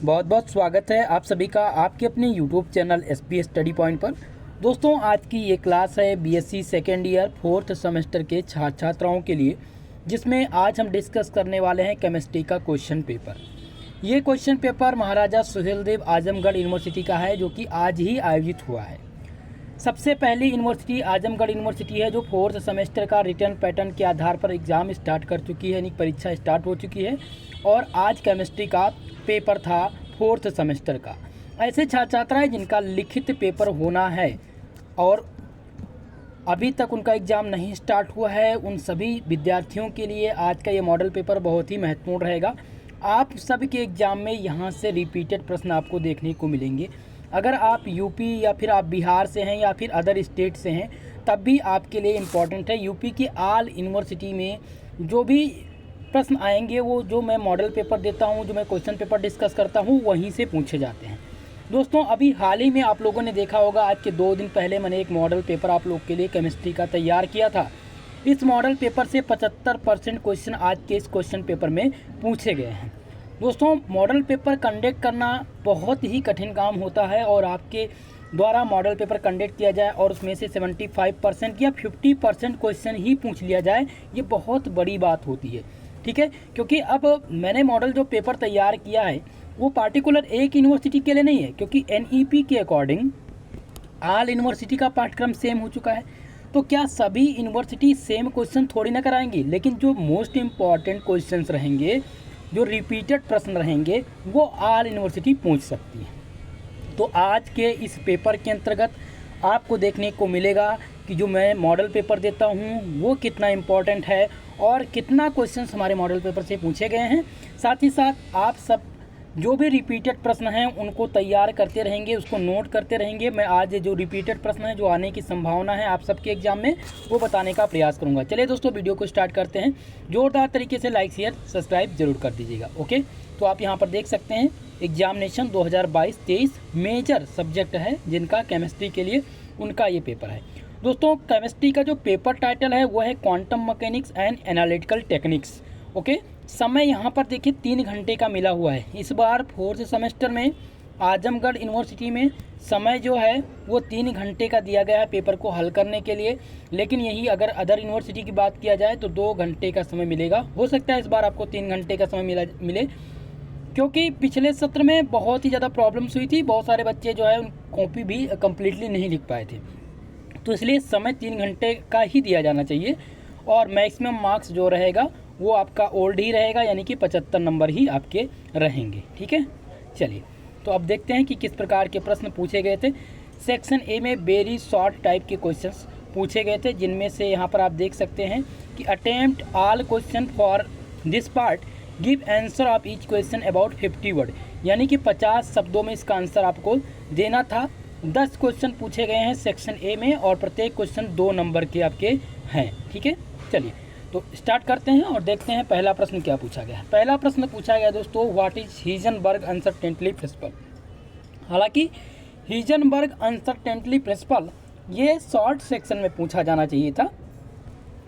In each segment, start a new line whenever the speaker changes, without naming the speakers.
बहुत बहुत स्वागत है आप सभी का आपके अपने YouTube channel SP study point पर। दोस्तों आज की ये क्लास है BSc second year fourth semester के छात्र छात्राओं के लिए, जिसमें आज हम डिस्कस करने वाले हैं केमिस्ट्री का क्वेश्चन पेपर। ये क्वेश्चन पेपर महाराजा सुहेलदेव आजमगढ़ यूनिवर्सिटी का है, जो कि आज ही आयोजित हुआ है। सबसे पहली यूनिवर्सिटी आजमगढ़ यूनिवर्सिटी है, जो फोर्थ सेमेस्टर का रिटर्न पैटर्न के आधार पर एग्ज़ाम स्टार्ट कर चुकी है, यानी परीक्षा स्टार्ट हो चुकी है। और आज केमिस्ट्री का पेपर था फोर्थ सेमेस्टर का। ऐसे छात्र छात्राएँ जिनका लिखित पेपर होना है और अभी तक उनका एग्ज़ाम नहीं स्टार्ट हुआ है, उन सभी विद्यार्थियों के लिए आज का ये मॉडल पेपर बहुत ही महत्वपूर्ण रहेगा। आप सभी के एग्ज़ाम में यहाँ से रिपीटेड प्रश्न आपको देखने को मिलेंगे। अगर आप यूपी या फिर आप बिहार से हैं या फिर अदर स्टेट से हैं, तब भी आपके लिए इम्पॉर्टेंट है। यूपी की आल यूनिवर्सिटी में जो भी प्रश्न आएंगे, वो जो मैं मॉडल पेपर देता हूँ, जो मैं क्वेश्चन पेपर डिस्कस करता हूँ, वहीं से पूछे जाते हैं। दोस्तों अभी हाल ही में आप लोगों ने देखा होगा, आज के 2 दिन पहले मैंने एक मॉडल पेपर आप लोग के लिए केमिस्ट्री का तैयार किया था। इस मॉडल पेपर से 75% क्वेश्चन आज के इस क्वेश्चन पेपर में पूछे गए हैं। दोस्तों मॉडल पेपर कंडक्ट करना बहुत ही कठिन काम होता है, और आपके द्वारा मॉडल पेपर कंडक्ट किया जाए और उसमें से 75% या 50% क्वेश्चन ही पूछ लिया जाए, ये बहुत बड़ी बात होती है। ठीक है, क्योंकि अब मैंने मॉडल जो पेपर तैयार किया है वो पार्टिकुलर एक यूनिवर्सिटी के लिए नहीं है, क्योंकि NEP के अकॉर्डिंग आल यूनिवर्सिटी का पाठ्यक्रम सेम हो चुका है। तो क्या सभी यूनिवर्सिटी सेम क्वेश्चन थोड़ी ना कराएंगी, लेकिन जो मोस्ट इम्पॉर्टेंट क्वेश्चंस रहेंगे, जो रिपीटेड प्रश्न रहेंगे, वो आल यूनिवर्सिटी पूछ सकती है। तो आज के इस पेपर के अंतर्गत आपको देखने को मिलेगा कि जो मैं मॉडल पेपर देता हूँ वो कितना इम्पॉर्टेंट है और कितना क्वेश्चंस हमारे मॉडल पेपर से पूछे गए हैं। साथ ही साथ आप सब जो भी रिपीटेड प्रश्न हैं उनको तैयार करते रहेंगे, उसको नोट करते रहेंगे। मैं आज जो रिपीटेड प्रश्न हैं, जो आने की संभावना है आप सबके एग्जाम में, वो बताने का प्रयास करूंगा। चलिए दोस्तों वीडियो को स्टार्ट करते हैं। जोरदार तरीके से लाइक शेयर सब्सक्राइब जरूर कर दीजिएगा। ओके, तो आप यहाँ पर देख सकते हैं एग्जामिनेशन 2022-23 मेजर सब्जेक्ट है जिनका केमिस्ट्री के लिए उनका ये पेपर है। दोस्तों केमिस्ट्री का जो पेपर टाइटल है वो है quantum mechanics and analytical techniques. Okay, समय यहाँ पर देखिए 3 घंटे का मिला हुआ है। इस बार फोर्थ सेमेस्टर में आजमगढ़ यूनिवर्सिटी में समय जो है वो 3 घंटे का दिया गया है पेपर को हल करने के लिए। लेकिन यही अगर अदर यूनिवर्सिटी की बात किया जाए तो 2 घंटे का समय मिलेगा। हो सकता है इस बार आपको 3 घंटे का समय मिले, क्योंकि पिछले सत्र में बहुत ही ज़्यादा प्रॉब्लम्स हुई थी। बहुत सारे बच्चे जो है उन कॉपी भी कम्प्लीटली नहीं लिख पाए थे, तो इसलिए समय 3 घंटे का ही दिया जाना चाहिए। और मैक्सिमम मार्क्स जो रहेगा वो आपका ओल्ड ही रहेगा, यानी कि 75 नंबर ही आपके रहेंगे। ठीक है, चलिए तो अब देखते हैं कि किस प्रकार के प्रश्न पूछे गए थे। सेक्शन ए में वेरी शॉर्ट टाइप के क्वेश्चंस पूछे गए थे, जिनमें से यहाँ पर आप देख सकते हैं कि attempt all question for this part, give answer of each question about 50 word, यानी कि 50 शब्दों में इसका आंसर आपको देना था। 10 क्वेश्चन पूछे गए हैं सेक्शन ए में, और प्रत्येक क्वेश्चन 2 नंबर के आपके हैं। ठीक है, चलिए तो स्टार्ट करते हैं और देखते हैं पहला प्रश्न क्या पूछा गया है। पहला प्रश्न पूछा गया दोस्तों, what is Heisenberg uncertainty principle. हालांकि हिजनबर्ग अनसर्टेनिटी प्रिंसिपल ये शॉर्ट सेक्शन में पूछा जाना चाहिए था,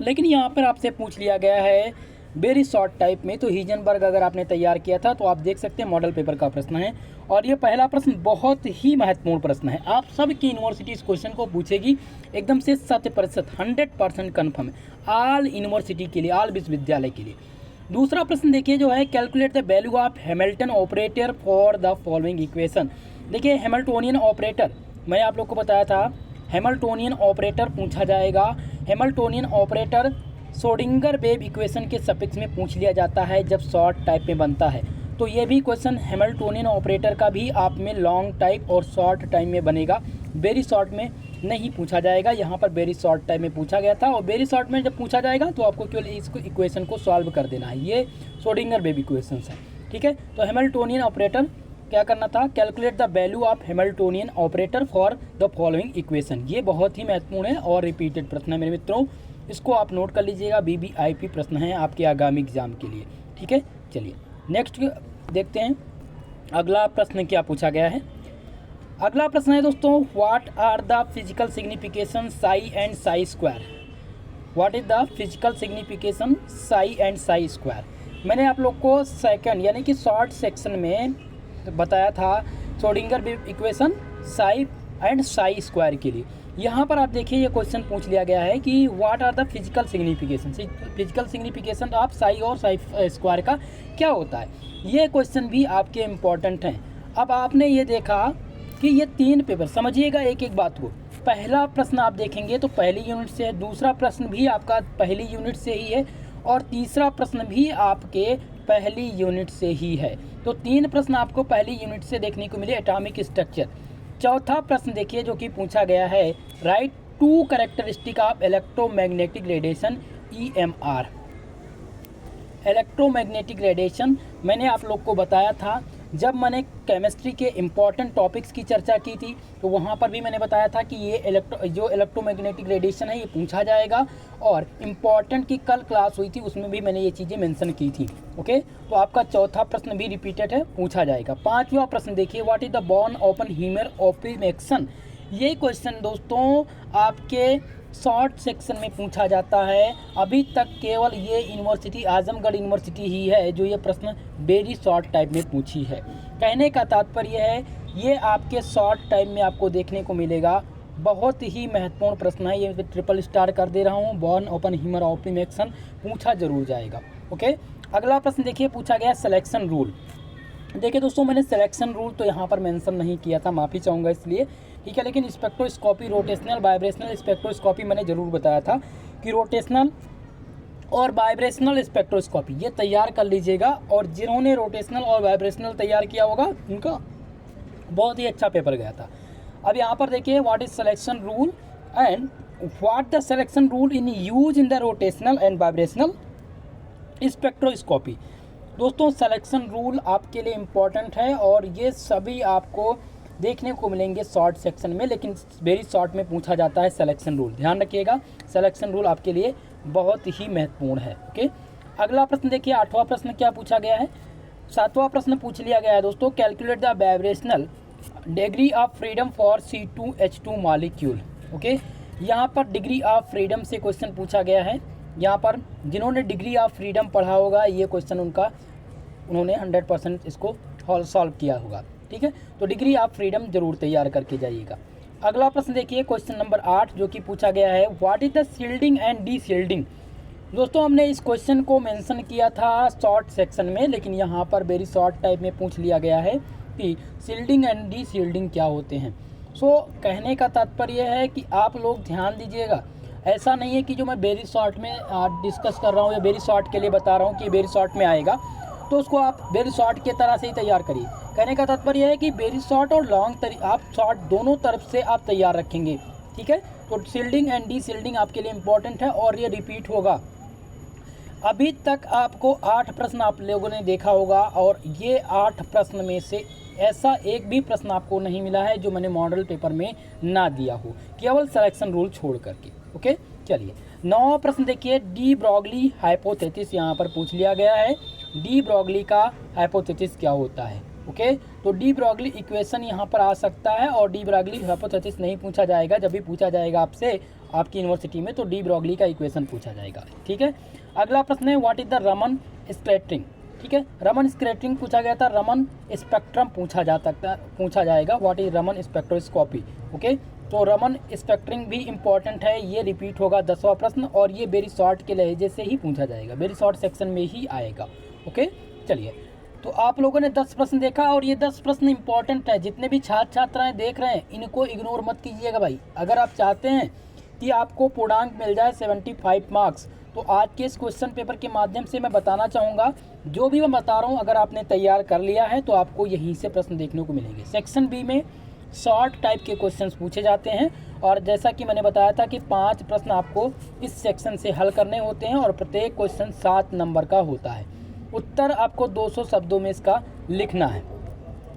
लेकिन यहाँ पर आपसे पूछ लिया गया है वेरी शॉर्ट टाइप में। तो हिजनबर्ग अगर आपने तैयार किया था तो आप देख सकते हैं मॉडल पेपर का प्रश्न है, और ये पहला प्रश्न बहुत ही महत्वपूर्ण प्रश्न है। आप सब की यूनिवर्सिटी इस क्वेश्चन को पूछेगी, एकदम से 100% 100% कन्फर्म है, आल यूनिवर्सिटी के लिए, आल विश्वविद्यालय के लिए। दूसरा प्रश्न देखिए जो है, calculate the value of Hamilton operator for the following equation. देखिए हैमिल्टोनियन ऑपरेटर मैं आप लोग को बताया था, हैमिल्टोनियन ऑपरेटर पूछा जाएगा। Hamiltonian operator Schrodinger wave equation के सफिक्स में पूछ लिया जाता है जब शॉर्ट टाइप में बनता है। तो ये भी क्वेश्चन हैमिल्टोनियन ऑपरेटर का भी आप में लॉन्ग टाइप और शॉर्ट टाइम में बनेगा, वेरी शॉर्ट में नहीं पूछा जाएगा। यहाँ पर वेरी शॉर्ट टाइम में पूछा गया था, और वेरी शॉर्ट में जब पूछा जाएगा तो आपको केवल इसको इक्वेशन को सॉल्व कर देना है। ये श्रोडिंगर वेव इक्वेशंस है। ठीक है, तो हैमिल्टोनियन ऑपरेटर क्या करना था, calculate the value of Hamiltonian operator for the following equation. ये बहुत ही महत्वपूर्ण है और रिपीटेड प्रश्न है मेरे मित्रों, इसको आप नोट कर लीजिएगा। BBIP प्रश्न है आपके आगामी एग्जाम के लिए। ठीक है, चलिए नेक्स्ट देखते हैं अगला प्रश्न क्या पूछा गया है। अगला प्रश्न है दोस्तों, what are the physical signification psi and psi square. What is the physical signification psi and psi square. मैंने आप लोग को सेकंड यानी कि शॉर्ट सेक्शन में बताया था Schrodinger equation Sai and psi square के लिए। यहाँ पर आप देखिए ये क्वेश्चन पूछ लिया गया है कि what are the physical signification, physical signification of psi और साई स्क्वायर का क्या होता है। ये क्वेश्चन भी आपके इम्पॉर्टेंट हैं। अब आपने ये देखा कि ये 3 पेपर, समझिएगा एक एक बात को। पहला प्रश्न आप देखेंगे तो पहली यूनिट से है, दूसरा प्रश्न भी आपका पहली यूनिट से ही है और तीसरा प्रश्न भी आपके पहली यूनिट से ही है। तो 3 प्रश्न आपको पहली यूनिट से देखने को मिले, एटॉमिक स्ट्रक्चर। चौथा प्रश्न देखिए जो कि पूछा गया है, right 2 characteristic of electromagnetic radiation EMR। Electromagnetic radiation मैंने आप लोग को बताया था जब मैंने केमिस्ट्री के इम्पॉर्टेंट टॉपिक्स की चर्चा की थी, तो वहाँ पर भी मैंने बताया था कि ये इलेक्ट्रोमैग्नेटिक रेडिएशन है ये पूछा जाएगा। और इम्पॉर्टेंट की कल क्लास हुई थी उसमें भी मैंने ये चीज़ें मेंशन की थी। ओके, तो आपका चौथा प्रश्न भी रिपीटेड है, पूछा जाएगा। 5वां प्रश्न देखिए, what is the born open humour optimisation. ये क्वेश्चन दोस्तों आपके शॉर्ट सेक्शन में पूछा जाता है। अभी तक केवल ये यूनिवर्सिटी आजमगढ़ यूनिवर्सिटी ही है जो ये प्रश्न वेरी शॉर्ट टाइप में पूछी है। कहने का तात्पर्य है ये आपके शॉर्ट टाइम में आपको देखने को मिलेगा। बहुत ही महत्वपूर्ण प्रश्न है, ये ट्रिपल स्टार कर दे रहा हूँ। बॉर्न ओपन ह्यूमर ऑप्टिमेशन पूछा जरूर जाएगा। ओके, अगला प्रश्न देखिए पूछा गया सिलेक्शन रूल। देखिए दोस्तों मैंने सिलेक्शन रूल तो यहाँ पर मेंशन नहीं किया था, माफ़ी चाहूँगा इसलिए, ठीक है। लेकिन स्पेक्ट्रोस्कोपी, रोटेशनल, वाइब्रेशनल स्पेक्ट्रोस्कोपी मैंने ज़रूर बताया था कि रोटेशनल और वाइब्रेशनल स्पेक्ट्रोस्कोपी ये तैयार कर लीजिएगा। और जिन्होंने रोटेशनल और वाइब्रेशनल तैयार किया होगा उनका बहुत ही अच्छा पेपर गया था। अब यहाँ पर देखिए what is selection rule and what the selection rule in use in the rotational and vibrational spectroscopy. दोस्तों सिलेक्शन रूल आपके लिए इम्पॉर्टेंट है और ये सभी आपको देखने को मिलेंगे शॉर्ट सेक्शन में, लेकिन वेरी शॉर्ट में पूछा जाता है सिलेक्शन रूल। ध्यान रखिएगा, सिलेक्शन रूल आपके लिए बहुत ही महत्वपूर्ण है। ओके, अगला प्रश्न देखिए 8वां प्रश्न क्या पूछा गया है। 7वां प्रश्न पूछ लिया गया है दोस्तों, calculate the vibrational degree of freedom for C2H2 molecule. Okay, यहाँ पर डिग्री ऑफ फ्रीडम से क्वेश्चन पूछा गया है। यहाँ पर जिन्होंने डिग्री ऑफ फ्रीडम पढ़ा होगा ये क्वेश्चन उन्होंने 100% इसको सॉल्व किया होगा, ठीक है। तो डिग्री ऑफ फ्रीडम जरूर तैयार करके जाइएगा। अगला प्रश्न देखिए क्वेश्चन नंबर 8 जो कि पूछा गया है, what is the shielding and D shielding. दोस्तों हमने इस क्वेश्चन को मेंशन किया था शॉर्ट सेक्शन में, लेकिन यहाँ पर वेरी शॉर्ट टाइप में पूछ लिया गया है कि शील्डिंग एंड डी शील्डिंग क्या होते हैं। सो कहने का तात्पर्य है कि आप लोग ध्यान दीजिएगा, ऐसा नहीं है कि जो मैं वेरी शॉर्ट में डिस्कस कर रहा हूँ या वेरी शॉर्ट के लिए बता रहा हूँ कि वेरी शॉर्ट में आएगा तो उसको आप वेरी शॉर्ट के तरह से ही तैयार करिए। कहने का तात्पर्य है कि वेरी शॉर्ट और लॉन्ग आप शॉर्ट दोनों तरफ से आप तैयार रखेंगे, ठीक है। तो शील्डिंग एंड डी शील्डिंग आपके लिए इम्पॉर्टेंट है और ये रिपीट होगा। अभी तक आपको 8 प्रश्न आप लोगों ने देखा होगा और ये 8 प्रश्न में से ऐसा एक भी प्रश्न आपको नहीं मिला है जो मैंने मॉडल पेपर में ना दिया हो, केवल सिलेक्शन रूल छोड़ करके। ओके, चलिए 9वां प्रश्न देखिए, डी ब्रॉगली हाइपोथेसिस यहाँ पर पूछ लिया गया है। डी ब्रॉगली का हाइपोथेसिस क्या होता है। ओके, तो डी ब्रॉगली इक्वेशन यहाँ पर आ सकता है और डी ब्रॉगली हाइपोथेसिस नहीं पूछा जाएगा। जब भी पूछा जाएगा आपसे आपकी यूनिवर्सिटी में तो दी ब्रॉगली का इक्वेशन पूछा जाएगा। ठीक है, अगला प्रश्न है what is the Raman scattering. ठीक है, रमन स्कैटरिंग पूछा गया था, रमन स्पेक्ट्रम पूछा जाएगा, what is Raman spectroscopy. Okay, तो रमन स्पेक्ट्रिंग भी इंपॉर्टेंट है, ये रिपीट होगा 10वां प्रश्न और ये वेरी शॉर्ट के लहजे से ही पूछा जाएगा, वेरी शॉर्ट सेक्शन में ही आएगा। ओके, चलिए तो आप लोगों ने 10 प्रश्न देखा और ये 10 प्रश्न इंपॉर्टेंट है। जितने भी छात्र छात्राएं देख रहे हैं इनको इग्नोर मत कीजिएगा भाई। अगर आप चाहते हैं कि आपको पूर्णांक मिल जाए 75 मार्क्स, तो आज के इस क्वेश्चन पेपर के माध्यम से मैं बताना चाहूँगा, जो भी मैं बता रहा हूँ अगर आपने तैयार कर लिया है तो आपको यहीं से प्रश्न देखने को मिलेंगे। सेक्शन बी में शॉर्ट टाइप के क्वेश्चंस पूछे जाते हैं और जैसा कि मैंने बताया था कि 5 प्रश्न आपको इस सेक्शन से हल करने होते हैं और प्रत्येक क्वेश्चन 7 नंबर का होता है। उत्तर आपको 200 शब्दों में इसका लिखना है।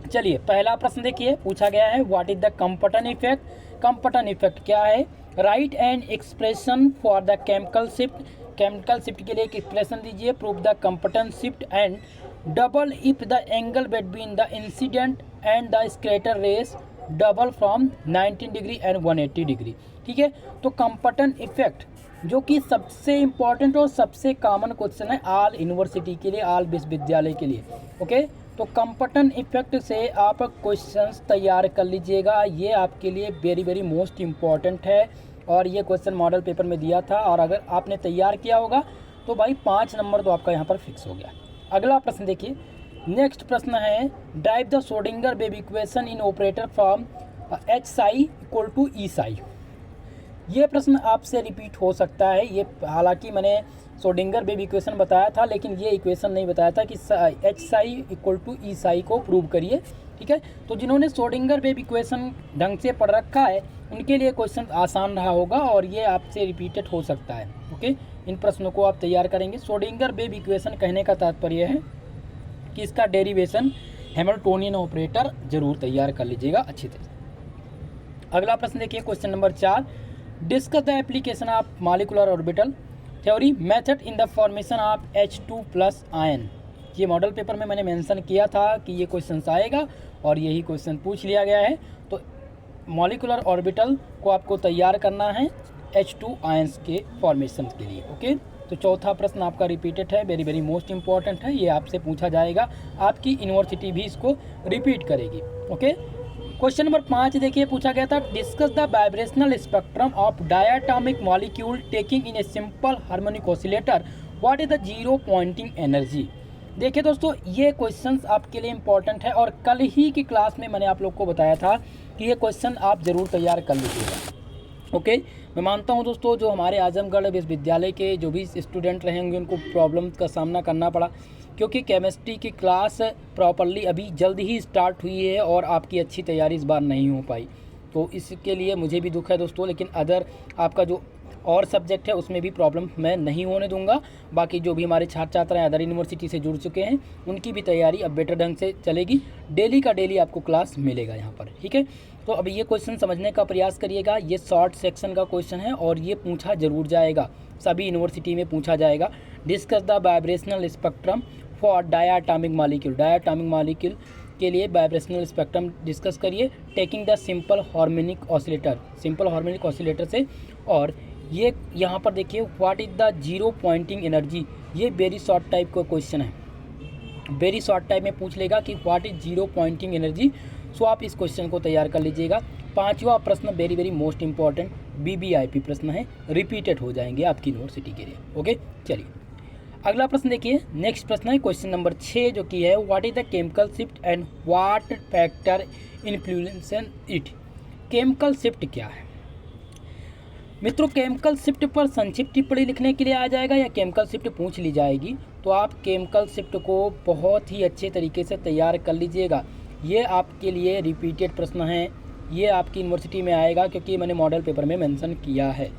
चलिए पहला प्रश्न देखिए, पूछा गया है what is the Compton effect. Compton effect क्या है? Write and expression for the chemical shift. Chemical shift के लिए एक एक्सप्रेशन दीजिए। Prove the Compton shift and double if the angle between the incident and the scatter rays double from 90 degree and 180 degree. ठीक है, तो कंपटन effect जो कि सबसे इम्पॉर्टेंट और सबसे कॉमन क्वेश्चन है ऑल यूनिवर्सिटी के लिए, ऑल विश्वविद्यालय के लिए। ओके, तो कंपटन इफेक्ट से आप क्वेश्चंस तैयार कर लीजिएगा, ये आपके लिए वेरी वेरी मोस्ट इम्पॉर्टेंट है। और ये क्वेश्चन मॉडल पेपर में दिया था, और अगर आपने तैयार किया होगा तो भाई 5 नंबर तो आपका यहाँ पर फिक्स हो गया। अगला प्रश्न देखिए, नेक्स्ट प्रश्न है derive the Schrodinger wave equation in operator from H psi equal to E psi. ये प्रश्न आपसे रिपीट हो सकता है। ये हालांकि मैंने श्रोडिंगर वेव इक्वेशन बताया था, लेकिन ये इक्वेशन नहीं बताया था कि H psi equal to E Sai को प्रूव करिए, ठीक है। तो जिन्होंने श्रोडिंगर वेव इक्वेशन ढंग से पढ़ रखा है उनके लिए क्वेश्चन आसान रहा होगा, और ये आपसे रिपीटेड हो सकता है। ओके, इन प्रश्नों को आप तैयार करेंगे। श्रोडिंगर वेव इक्वेशन कहने का तात्पर्य है कि इसका डेरिवेशन हैमिल्टोनियन ऑपरेटर जरूर तैयार कर लीजिएगा अच्छी तरह। अगला प्रश्न देखिए, question number 4, discuss the application of molecular orbital theory method in the formation of H2+ ion. ये मॉडल पेपर में मैंने मेंशन किया था कि ये क्वेश्चन आएगा, और यही क्वेश्चन पूछ लिया गया है। तो मॉलिक्यूलर ऑर्बिटल को आपको तैयार करना है H2 आयंस के फॉर्मेशन के लिए। ओके, तो चौथा प्रश्न आपका रिपीटेड है, वेरी वेरी मोस्ट इंपॉर्टेंट है, ये आपसे पूछा जाएगा, आपकी यूनिवर्सिटी भी इसको रिपीट करेगी। ओके, क्वेश्चन नंबर 5 देखिए, पूछा गया था discuss the vibrational spectrum of diatomic molecule taking in a simple harmonic oscillator, what is the zero pointing energy. देखिए दोस्तों, ये क्वेश्चंस आपके लिए इंपॉर्टेंट है, और कल ही की क्लास में मैंने आप लोग को बताया था कि ये क्वेश्चन आप ज़रूर तैयार कर लीजिएगा। ओके, मैं मानता हूँ दोस्तों जो हमारे आजमगढ़ विश्वविद्यालय के जो भी स्टूडेंट रहेंगे उनको प्रॉब्लम का सामना करना पड़ा, क्योंकि केमिस्ट्री की क्लास प्रॉपरली अभी जल्द ही स्टार्ट हुई है और आपकी अच्छी तैयारी इस बार नहीं हो पाई। तो इसके लिए मुझे भी दुख है दोस्तों, लेकिन अदर आपका जो और सब्जेक्ट है उसमें भी प्रॉब्लम मैं नहीं होने दूंगा। बाकी जो भी हमारे छात्र छात्रा हैं अदर यूनिवर्सिटी से जुड़ चुके हैं उनकी भी तैयारी अब बेटर ढंग से चलेगी, डेली का डेली आपको क्लास मिलेगा यहाँ पर, ठीक है। तो अब ये क्वेश्चन समझने का प्रयास करिएगा, ये शॉर्ट सेक्शन का क्वेश्चन है और ये पूछा जरूर जाएगा, सभी यूनिवर्सिटी में पूछा जाएगा। Discuss the vibrational spectrum for diatomic molecule, diatomic molecule के लिए वाइब्रेशनल स्पेक्ट्रम डिस्कस करिए taking the simple harmonic oscillator, simple harmonic oscillator से। और ये यहाँ पर देखिए what is the zero pointing energy, ये वेरी शॉर्ट टाइप का क्वेश्चन है, वेरी शॉर्ट टाइप में पूछ लेगा कि what is zero pointing energy. So आप इस क्वेश्चन को तैयार कर लीजिएगा। 5वां प्रश्न very very most important BBIP प्रश्न है, रिपीटेड हो जाएंगे आपकी यूनिवर्सिटी के लिए। ओके, चलिए अगला प्रश्न देखिए, नेक्स्ट प्रश्न है क्वेश्चन नंबर 6 जो कि है what is the chemical shift and what factor influence it. Chemical shift क्या है मित्रों? केमिकल शिफ्ट पर संक्षिप्त टिप्पणी लिखने के लिए आ जाएगा या केमिकल शिफ्ट पूछ ली जाएगी, तो आप केमिकल शिफ्ट को बहुत ही अच्छे तरीके से तैयार कर लीजिएगा। ये आपके लिए रिपीटेड प्रश्न है, ये आपकी यूनिवर्सिटी में आएगा क्योंकि मैंने मॉडल पेपर में मेंशन किया है।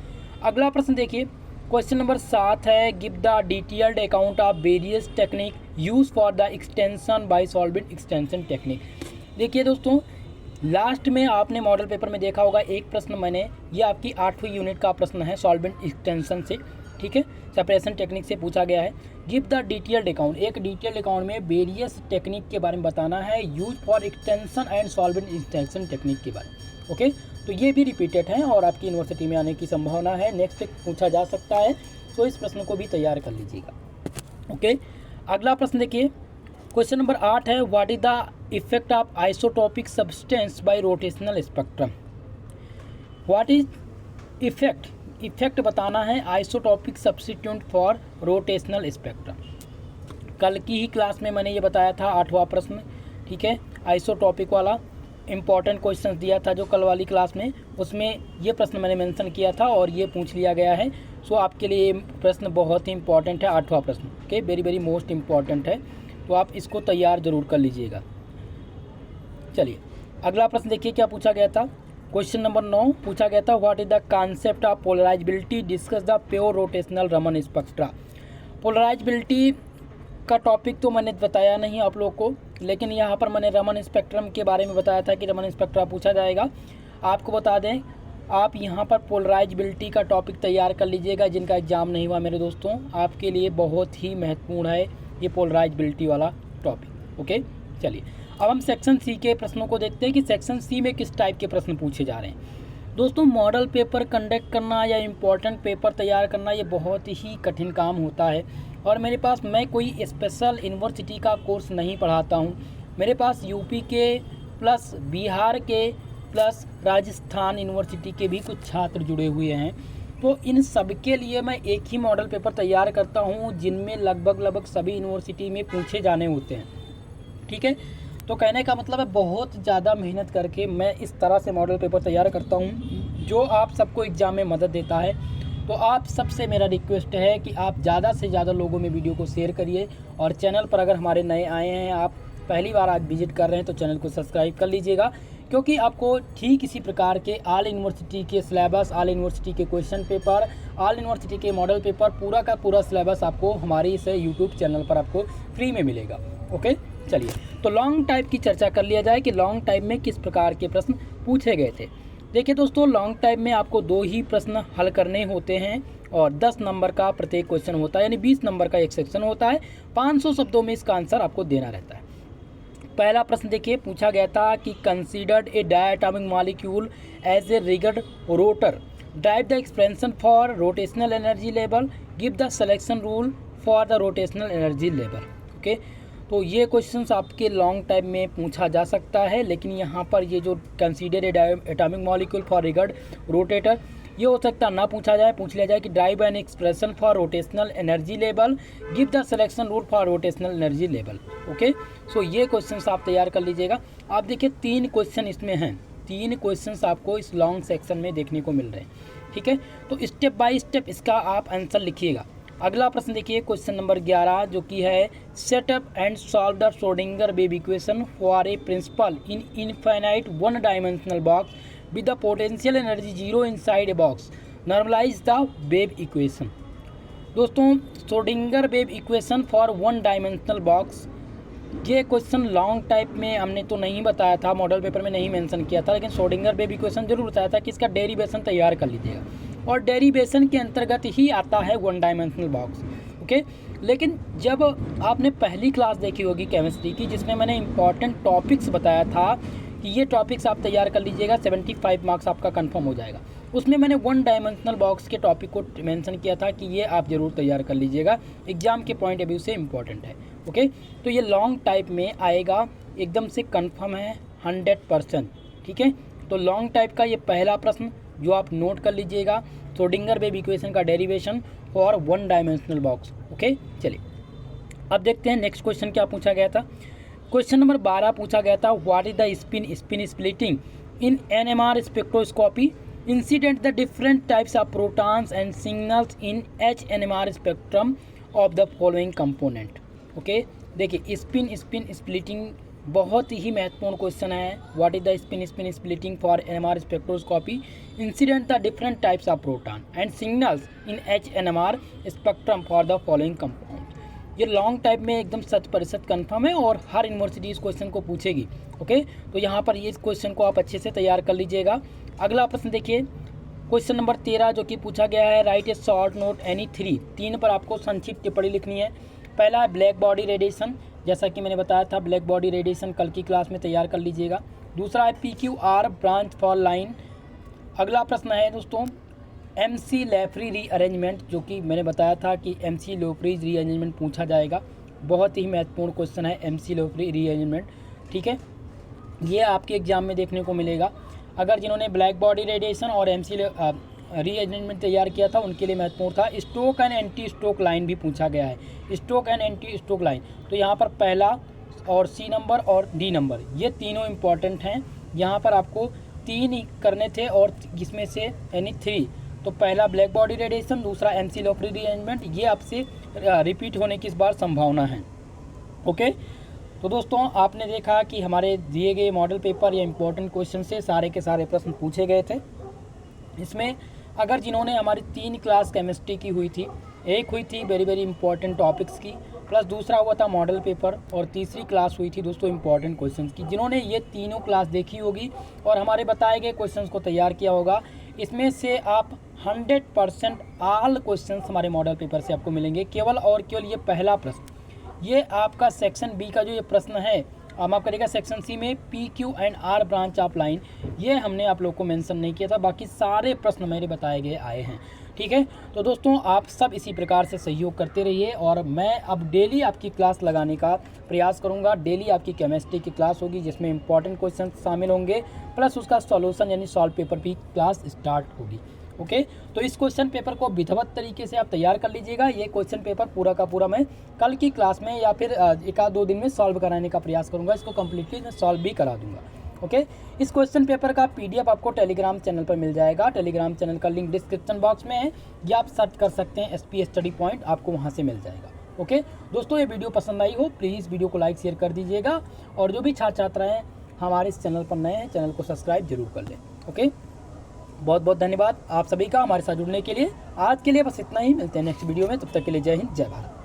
अगला प्रश्न देखिए, क्वेश्चन नंबर 7 है give the detailed account of various technique use for the extension bye solvent extension technique. देखिए दोस्तों, लास्ट में आपने मॉडल पेपर में देखा होगा एक प्रश्न मैंने, ये आपकी 8वीं यूनिट का प्रश्न है सॉल्वेंट एक्सटेंशन से, ठीक है, सेपरेशन टेक्निक से पूछा गया है। गिव द डिटेल्ड अकाउंट, एक डिटेल्ड अकाउंट में वेरियस टेक्निक के बारे में बताना है, use for extension and solvent extension technique के बारे में। ओके, तो ये भी रिपीटेड है और आपकी यूनिवर्सिटी में आने की संभावना है, नेक्स्ट पूछा जा सकता है, तो इस प्रश्न को भी तैयार कर लीजिएगा। ओके, अगला प्रश्न देखिए, क्वेश्चन नंबर 8 है what is the effect of isotopic substance by rotational spectrum. What is effect, effect बताना है isotopic substitute for rotational spectrum. कल की ही क्लास में मैंने ये बताया था 8वां प्रश्न, ठीक है, आइसोटोपिक वाला इंपॉर्टेंट क्वेश्चन दिया था जो कल वाली क्लास में, उसमें ये प्रश्न मैंने मेंशन किया था और ये पूछ लिया गया है। सो आपके लिए ये प्रश्न बहुत ही इंपॉर्टेंट है, 8वां प्रश्न, okay, very very most important है, तो आप इसको तैयार जरूर कर लीजिएगा। चलिए अगला प्रश्न देखिए क्या पूछा गया था। क्वेश्चन नंबर 9 पूछा गया था what is the concept of polarisability, discuss the pure rotational Raman spectra. Polarisability का टॉपिक तो मैंने बताया नहीं आप लोग को, लेकिन यहाँ पर मैंने रमन स्पेक्ट्रम के बारे में बताया था कि रमन स्पेक्ट्रा पूछा जाएगा। आपको बता दें, आप यहाँ पर पोलराइजेबिलिटी का टॉपिक तैयार कर लीजिएगा, जिनका एग्जाम नहीं हुआ मेरे दोस्तों, आपके लिए बहुत ही महत्वपूर्ण है ये पोलराइजेबिलिटी वाला टॉपिक। ओके, चलिए अब हम सेक्शन सी के प्रश्नों को देखते हैं कि सेक्शन सी में किस टाइप के प्रश्न पूछे जा रहे हैं। दोस्तों, मॉडल पेपर कंडक्ट करना या इम्पोर्टेंट पेपर तैयार करना ये बहुत ही कठिन काम होता है और मेरे पास मैं कोई स्पेशल यूनिवर्सिटी का कोर्स नहीं पढ़ाता हूँ। मेरे पास यूपी के प्लस बिहार के प्लस राजस्थान यूनिवर्सिटी के भी कुछ छात्र जुड़े हुए हैं। तो इन सब के लिए मैं एक ही मॉडल पेपर तैयार करता हूँ जिनमें लगभग सभी यूनिवर्सिटी में पूछे जाने होते हैं। ठीक है, तो कहने का मतलब है बहुत ज़्यादा मेहनत करके मैं इस तरह से मॉडल पेपर तैयार करता हूँ जो आप सबको एग्ज़ाम में मदद देता है। तो आप सबसे मेरा रिक्वेस्ट है कि आप ज़्यादा से ज़्यादा लोगों में वीडियो को शेयर करिए, और चैनल पर अगर हमारे नए आए हैं, आप पहली बार आज विजिट कर रहे हैं, तो चैनल को सब्सक्राइब कर लीजिएगा, क्योंकि आपको ठीक इसी प्रकार के ऑल यूनिवर्सिटी के सिलेबस, ऑल यूनिवर्सिटी के क्वेश्चन पेपर, ऑल यूनिवर्सिटी के मॉडल पेपर, पूरा का पूरा सिलेबस आपको हमारे इस यूट्यूब चैनल पर आपको फ्री में मिलेगा। ओके, चलिए तो लॉन्ग टाइप की चर्चा कर लिया जाए कि लॉन्ग टाइप में किस प्रकार के प्रश्न पूछे गए थे। देखिए दोस्तों, लॉन्ग टाइप में आपको 2 ही प्रश्न हल करने होते हैं और 10 नंबर का प्रत्येक क्वेश्चन होता है, यानी 20 नंबर का एक सेक्शन होता है। 500 शब्दों में इसका आंसर आपको देना रहता है। पहला प्रश्न देखिए, पूछा गया था कि considered a diatomic molecule as a rigid rotor, derive the expansion for rotational energy level, give the selection rule for the rotational energy level. Okay, तो ये क्वेश्चंस आपके लॉन्ग टाइम में पूछा जा सकता है, लेकिन यहाँ पर ये जो consider atomic molecule for rigid rotator, ये हो सकता ना पूछा जाए, पूछ लिया जाए कि derive an expression for rotational energy level, give the selection rule for rotational energy level. Okay, so ये क्वेश्चंस आप तैयार कर लीजिएगा। आप देखिए 3 क्वेश्चन इसमें हैं, 3 क्वेश्चंस आपको इस लॉन्ग सेक्शन में देखने को मिल रहे हैं। ठीक है, तो स्टेप बाय स्टेप इसका आप आंसर लिखिएगा। अगला प्रश्न देखिए, क्वेश्चन नंबर 11 जो कि है setup and solve the Schrodinger wave equation for a principle in infinite one dimensional box with the potential energy 0 inside a box, normalize the wave equation. दोस्तों, Schrodinger wave equation for one dimensional box, ये question long type में हमने तो नहीं बताया था, model paper में नहीं मेंशन किया था, लेकिन श्रोडिंगर वेव इक्वेशन जरूर बताया था कि इसका डेरिवेशन तैयार कर लीजिएगा, और डेरिवेशन के अंतर्गत ही आता है वन डायमेंशनल बॉक्स। ओके, लेकिन जब आपने पहली क्लास देखी होगी केमिस्ट्री की, जिसमें मैंने इंपॉर्टेंट टॉपिक्स बताया था कि ये टॉपिक्स आप तैयार कर लीजिएगा, 75 मार्क्स आपका कंफर्म हो जाएगा, उसमें मैंने वन डायमेंशनल बॉक्स के टॉपिक को मेंशन किया था कि ये आप ज़रूर तैयार कर लीजिएगा, एग्जाम के पॉइंट ऑफ व्यू से इम्पॉर्टेंट है। ओके, तो ये लॉन्ग टाइप में आएगा, एकदम से कंफर्म है 100%। ठीक है, तो लॉन्ग टाइप का ये पहला प्रश्न जो आप नोट कर लीजिएगा, श्रोडिंगर वेव इक्वेशन का derivation for one dimensional box. Okay, चलिए अब देखते हैं नेक्स्ट क्वेश्चन क्या पूछा गया था। क्वेश्चन नंबर 12 पूछा गया था, what is the spin splitting in NMR spectroscopy, incident the different types of protons and signals in HNMR spectrum of the following component. Okay, देखिए स्पिन स्प्लिटिंग बहुत ही महत्वपूर्ण क्वेश्चन है। What is the spin splitting for NMR spectroscopy, incident the different types of proton and signals in HNMR spectrum for the following compound. ये long type में एकदम 100% confirm है और हर university इस क्वेश्चन को पूछेगी। ओके, तो यहाँ पर ये इस क्वेश्चन को आप अच्छे से तैयार कर लीजिएगा। अगला प्रश्न देखिए, क्वेश्चन नंबर 13 जो कि पूछा गया है, राइट ए शॉर्ट नोट एनी 3 पर आपको संक्षिप्त टिप्पणी लिखनी है। पहला है ब्लैक बॉडी रेडिएशन, जैसा कि मैंने बताया था ब्लैक बॉडी रेडिएशन कल की क्लास में तैयार कर लीजिएगा। दूसरा है PQR ब्रांच फॉल लाइन। अगला प्रश्न है दोस्तों MC लेफ्री रीअरेंजमेंट, जो कि मैंने बताया था कि MC लेफ्री रीअरेंजमेंट पूछा जाएगा, बहुत ही महत्वपूर्ण क्वेश्चन है MC लेफ्री रीअरेंजमेंट। ठीक है, ये आपके एग्जाम में देखने को मिलेगा। अगर जिन्होंने ब्लैक बॉडी रेडिएशन और MC रीअरेंजमेंट तैयार किया था उनके लिए महत्वपूर्ण था। Stoke and anti stoke line भी पूछा गया है, stoke and anti stoke line. तो यहाँ पर पहला और C नंबर और D नंबर ये तीनों इम्पॉर्टेंट हैं। यहाँ पर आपको 3 ही करने थे और इसमें से यानी 3, तो पहला ब्लैक बॉडी रेडिएशन, दूसरा MC लेफ्री रीअरेंजमेंट, ये आपसे रिपीट होने की इस बार संभावना है। ओके, तो दोस्तों आपने देखा कि हमारे दिए गए मॉडल पेपर या इम्पोर्टेंट क्वेश्चन से सारे के सारे प्रश्न पूछे गए थे। इसमें अगर जिन्होंने हमारी 3 क्लास केमिस्ट्री की हुई थी, एक हुई थी वेरी इंपॉर्टेंट टॉपिक्स की, प्लस दूसरा हुआ था मॉडल पेपर, और तीसरी क्लास हुई थी दोस्तों इंपॉर्टेंट क्वेश्चंस की, जिन्होंने ये तीनों क्लास देखी होगी और हमारे बताए गए क्वेश्चंस को तैयार किया होगा, इसमें से आप 100% ऑल क्वेश्चंस हमारे मॉडल पेपर से आपको मिलेंगे। केवल और केवल ये पहला प्रश्न, ये आपका सेक्शन बी का जो ये प्रश्न है, माफ करिएगा सेक्शन सी में PQ and R branch of line, ये हमने आप लोग को मेंशन नहीं किया था, बाकी सारे प्रश्न मेरे बताए गए आए हैं। ठीक है। तो दोस्तों आप सब इसी प्रकार से सहयोग करते रहिए और मैं अब डेली आपकी क्लास लगाने का प्रयास करूंगा। डेली आपकी केमिस्ट्री की क्लास होगी जिसमें इंपॉर्टेंट क्वेश्चन शामिल होंगे, प्लस उसका सॉल्यूशन यानी सॉल्व पेपर भी क्लास स्टार्ट होगी। ओके, तो इस क्वेश्चन पेपर को विधिवत तरीके से आप तैयार कर लीजिएगा। ये क्वेश्चन पेपर पूरा का पूरा मैं कल की क्लास में या फिर एक आध 2 दिन में सॉल्व कराने का प्रयास करूँगा। इसको कम्प्लीटली मैं सॉल्व भी करा दूँगा। ओके, इस क्वेश्चन पेपर का PDF आपको टेलीग्राम चैनल पर मिल जाएगा। टेलीग्राम चैनल का लिंक डिस्क्रिप्शन बॉक्स में है, या आप सर्च कर सकते हैं SPS स्टडी पॉइंट, आपको वहाँ से मिल जाएगा। ओके दोस्तों, ये वीडियो पसंद आई हो प्लीज़ वीडियो को लाइक शेयर कर दीजिएगा, और जो भी छात्र छात्राएँ हमारे इस चैनल पर नए हैं चैनल को सब्सक्राइब जरूर कर लें। ओके, बहुत बहुत धन्यवाद आप सभी का हमारे साथ जुड़ने के लिए। आज के लिए बस इतना ही, मिलते हैं नेक्स्ट वीडियो में, तब तक के लिए जय हिंद जय भारत।